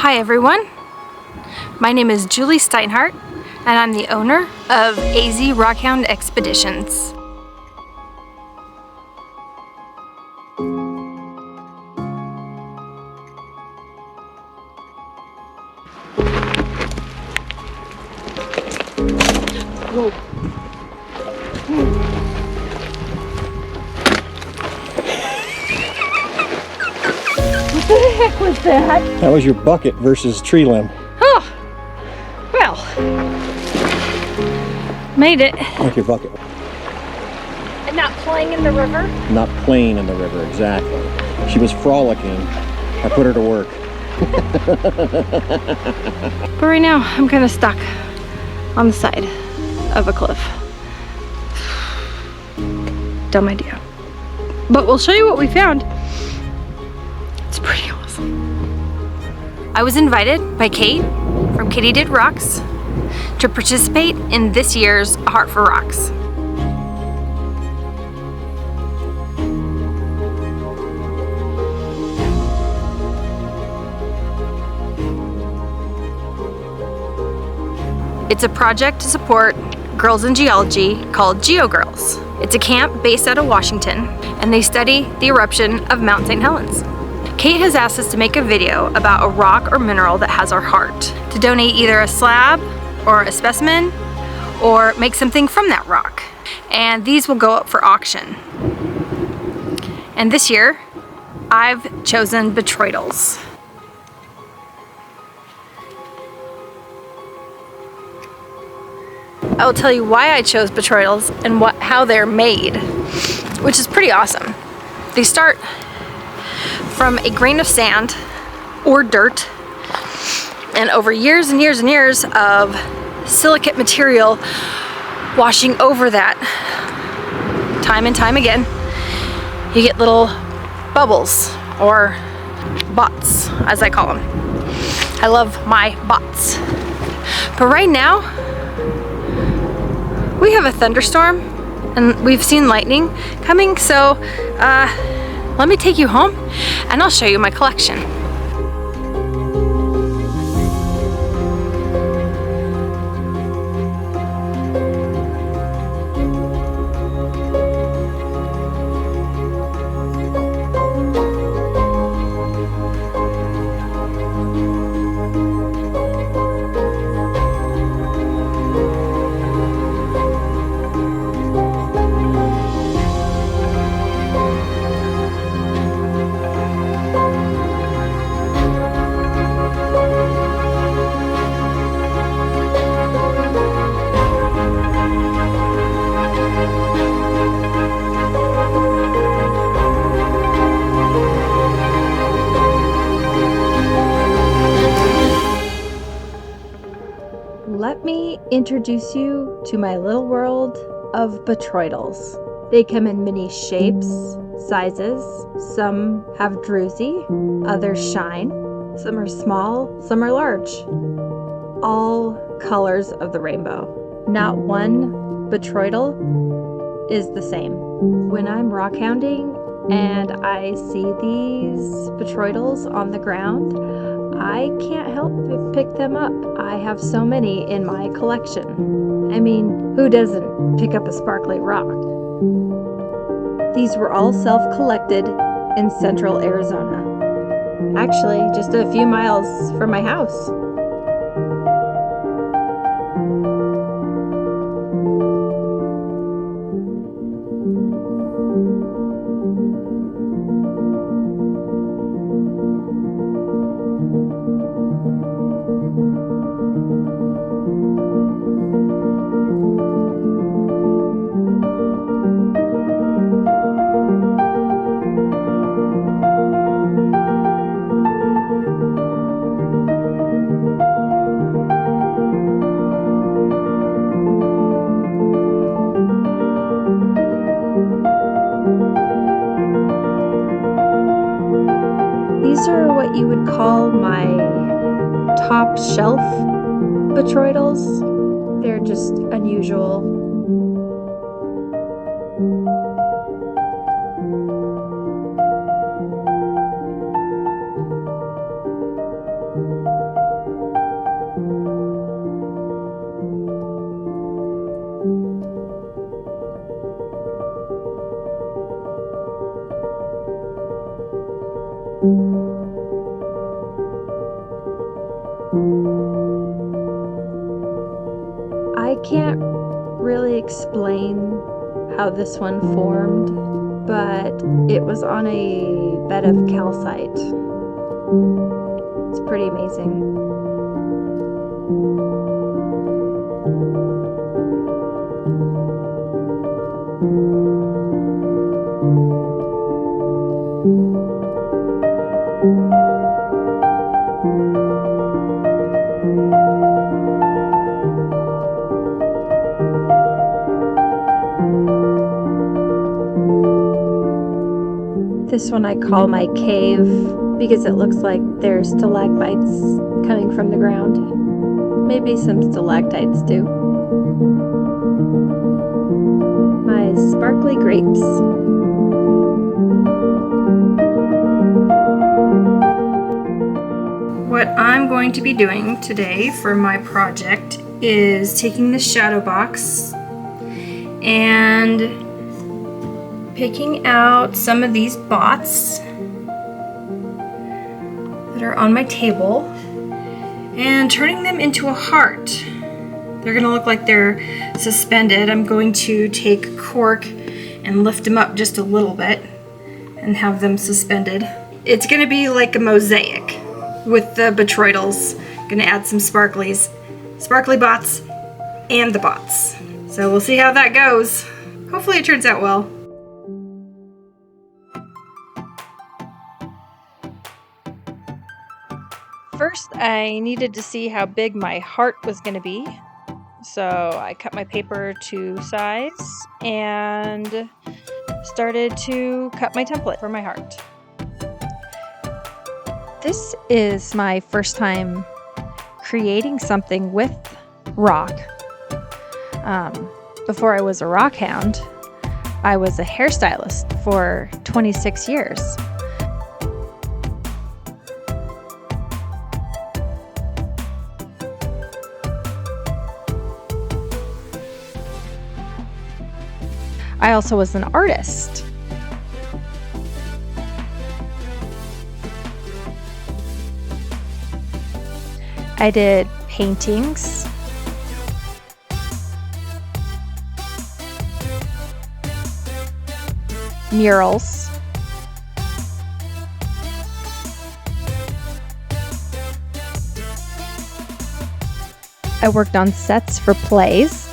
Hi everyone, my name is Julie Steinhardt and I'm the owner of AZ Rockhound Expeditions. Whoa. What the heck was that? That was your bucket versus tree limb. Oh, well, made it. Like your bucket. And not playing in the river? Not playing in the river, exactly. She was frolicking. I put her to work. But right now, I'm kind of stuck on the side of a cliff. Dumb idea. But we'll show you what we found. It's pretty awesome. I was invited by Kate from Katie Did Rocks to participate in this year's Heart for Rocks. It's a project to support girls in geology called Geo Girls. It's a camp based out of Washington, and they study the eruption of Mount St. Helens. Kate has asked us to make a video about a rock or mineral that has our heart, to donate either a slab or a specimen, or make something from that rock. And these will go up for auction. And this year, I've chosen botryoidals. I will tell you why I chose botryoidals and how they're made, which is pretty awesome. They start from a grain of sand or dirt, and over years and years and years of silicate material washing over that time and time again, you get little bubbles, or bots as I call them. I love my bots. But right now we have a thunderstorm and we've seen lightning coming, so let me take you home and I'll show you my collection. Let me introduce you to my little world of botryoidals. They come in many shapes, sizes. Some have druzy, others shine. Some are small, some are large. All colors of the rainbow. Not one botryoidal is the same. When I'm rockhounding and I see these botryoidals on the ground, I can't help but pick them up. I have so many in my collection. I mean, who doesn't pick up a sparkly rock? These were all self-collected in central Arizona. Actually, just a few miles from my house. These are what you would call my top shelf botryoidals. They're just unusual. really explain how this one formed, but it was on a bed of calcite. It's pretty amazing. This one I call my cave because it looks like there's stalagmites coming from the ground. Maybe some stalactites too. My sparkly grapes. What I'm going to be doing today for my project is taking the shadow box and picking out some of these bots that are on my table and turning them into a heart. They're gonna look like they're suspended. I'm going to take cork and lift them up just a little bit and have them suspended. It's gonna be like a mosaic with the botroidals. Gonna add some sparkly bots and the bots. So we'll see how that goes. Hopefully it turns out well. First, I needed to see how big my heart was going to be. So I cut my paper to size and started to cut my template for my heart. This is my first time creating something with rock. Before I was a rock hound, I was a hairstylist for 26 years. I also was an artist. I did paintings, murals, I worked on sets for plays.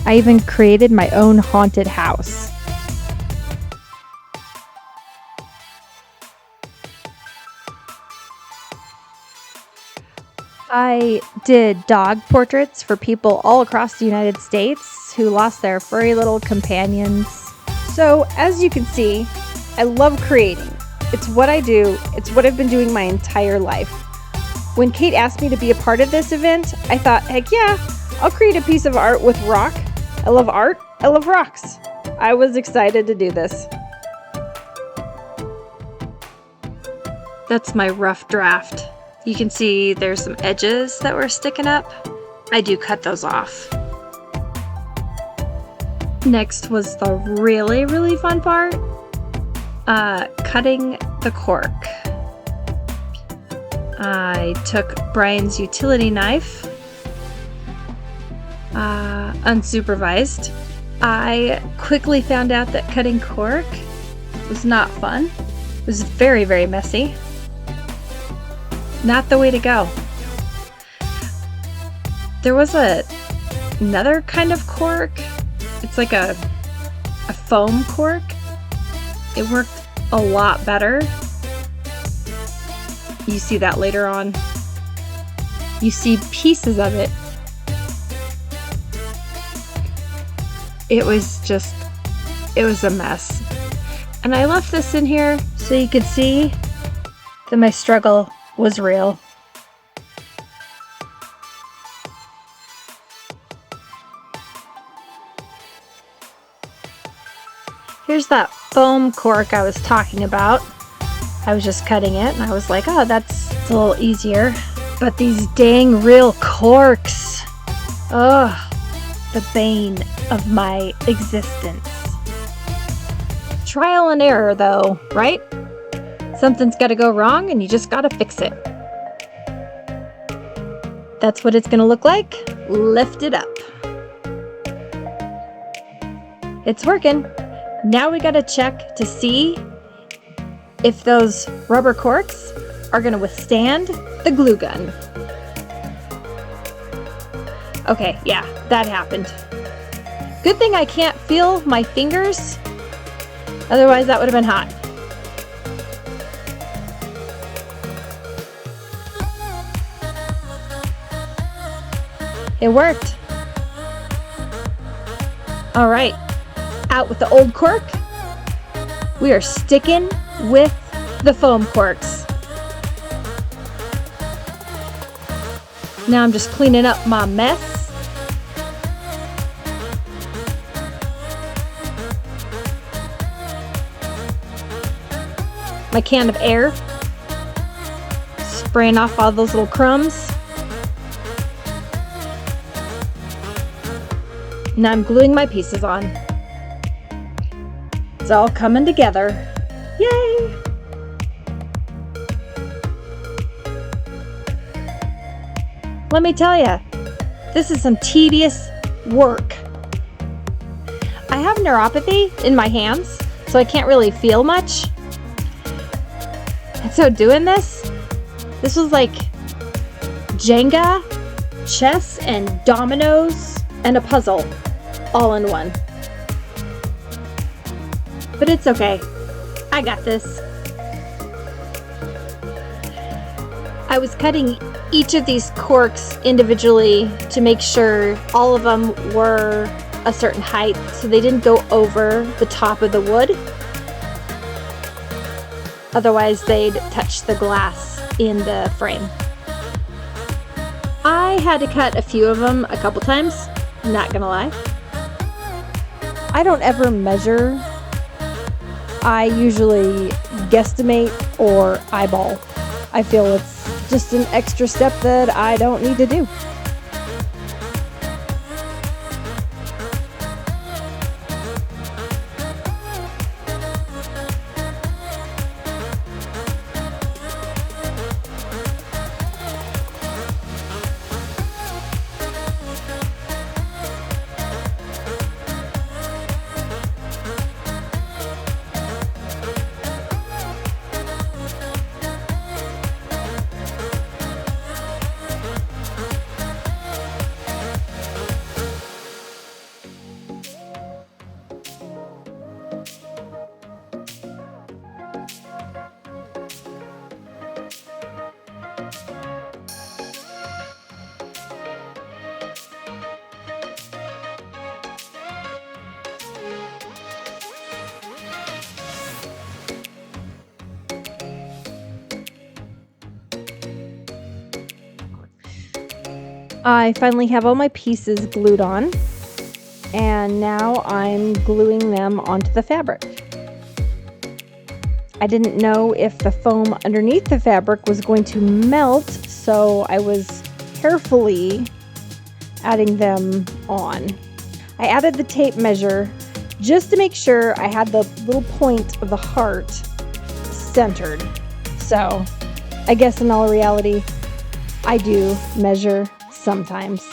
I even created my own haunted house. I did dog portraits for people all across the United States who lost their furry little companions. So, as you can see, I love creating. It's what I do. It's what I've been doing my entire life. When Kate asked me to be a part of this event, I thought, heck yeah, I'll create a piece of art with rock. I love art. I love rocks. I was excited to do this. That's my rough draft. You can see there's some edges that were sticking up. I do cut those off. Next was the really, really fun part. Cutting the cork. I took Brian's utility knife, unsupervised. I quickly found out that cutting cork was not fun. It was very, very messy. Not the way to go. There was another kind of cork. It's like a foam cork. It worked a lot better. You see that later on. You see pieces of it. It was a mess. And I left this in here so you could see that my struggle was real. Here's that foam cork I was talking about. I was just cutting it and I was like, oh, that's a little easier. But these dang real corks. Ugh. The bane of my existence. Trial and error though, right? Something's gotta go wrong and you just gotta fix it. That's what it's going to look like. Lift it up. It's working. Now we got to check to see if those rubber corks are going to withstand the glue gun. Okay, yeah, that happened. Good thing I can't feel my fingers. Otherwise, that would have been hot. It worked. All right, out with the old cork. We are sticking with the foam corks. Now I'm just cleaning up my mess. My can of air. Spraying off all those little crumbs. Now I'm gluing my pieces on. It's all coming together. Yay! Let me tell you, this is some tedious work. I have neuropathy in my hands, so I can't really feel much. And so doing this was like Jenga, chess, and dominoes, and a puzzle all in one. But it's okay. I got this. I was cutting each of these corks individually to make sure all of them were a certain height so they didn't go over the top of the wood. Otherwise, they'd touch the glass in the frame. I had to cut a few of them a couple times, not gonna lie. I don't ever measure. I usually guesstimate or eyeball. I feel it's just an extra step that I don't need to do. I finally have all my pieces glued on, and now I'm gluing them onto the fabric. I didn't know if the foam underneath the fabric was going to melt, so I was carefully adding them on. I added the tape measure just to make sure I had the little point of the heart centered. So I guess in all reality, I do measure sometimes.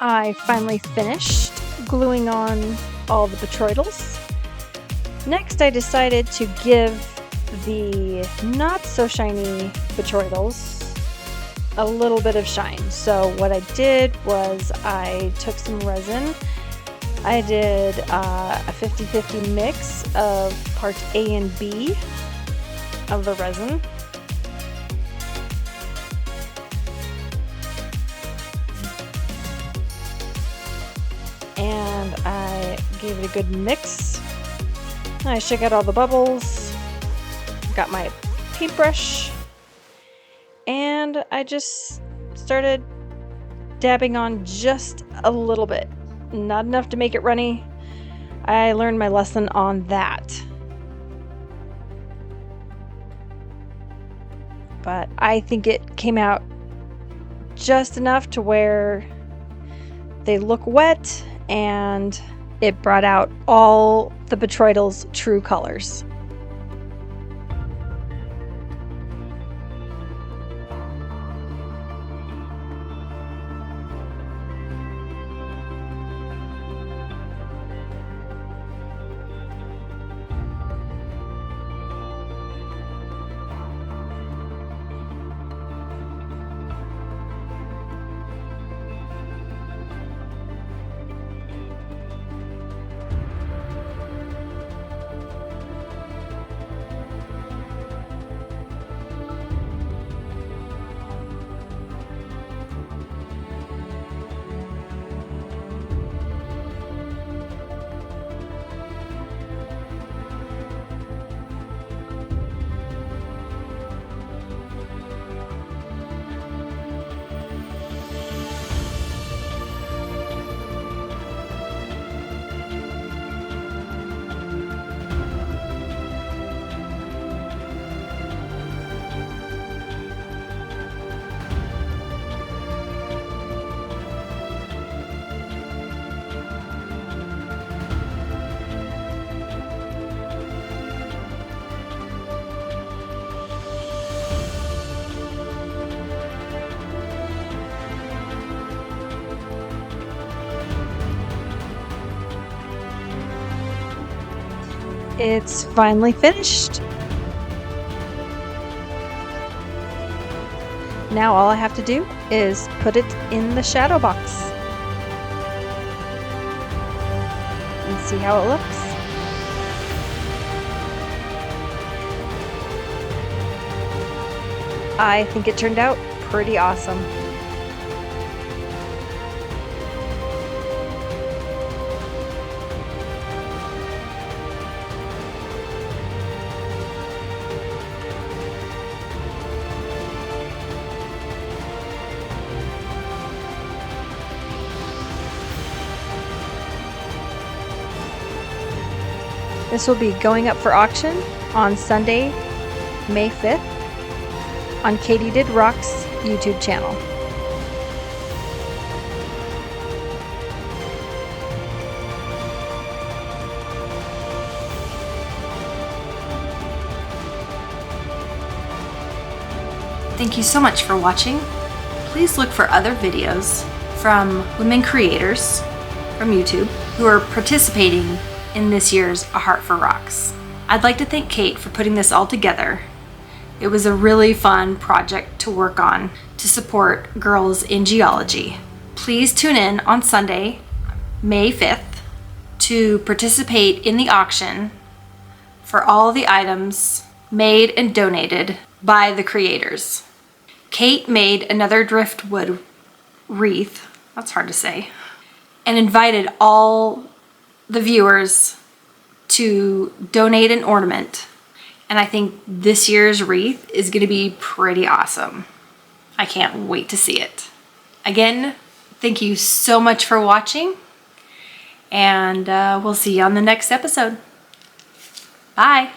I finally finished gluing on all the botroidals. Next, I decided to give the not so shiny botroidals a little bit of shine. So what I did was I took some resin. I did a 50-50 mix of parts A and B of the resin. And I gave it a good mix. I shook out all the bubbles, got my paintbrush, and I just started dabbing on just a little bit. Not enough to make it runny. I learned my lesson on that. But I think it came out just enough to where they look wet, and it brought out all the botroidal's true colors. It's finally finished. Now all I have to do is put it in the shadow box and see how it looks. I think it turned out pretty awesome. This will be going up for auction on Sunday, May 5th on Katie Did Rock's YouTube channel. Thank you so much for watching. Please look for other videos from women creators from YouTube who are participating in this year's A Heart for Rocks. I'd like to thank Kate for putting this all together. It was a really fun project to work on to support girls in geology. Please tune in on Sunday, May 5th to participate in the auction for all the items made and donated by the creators. Kate made another driftwood wreath, that's hard to say, and invited all the viewers to donate an ornament. And I think this year's wreath is going to be pretty awesome. I can't wait to see it. Again, thank you so much for watching, and we'll see you on the next episode. Bye.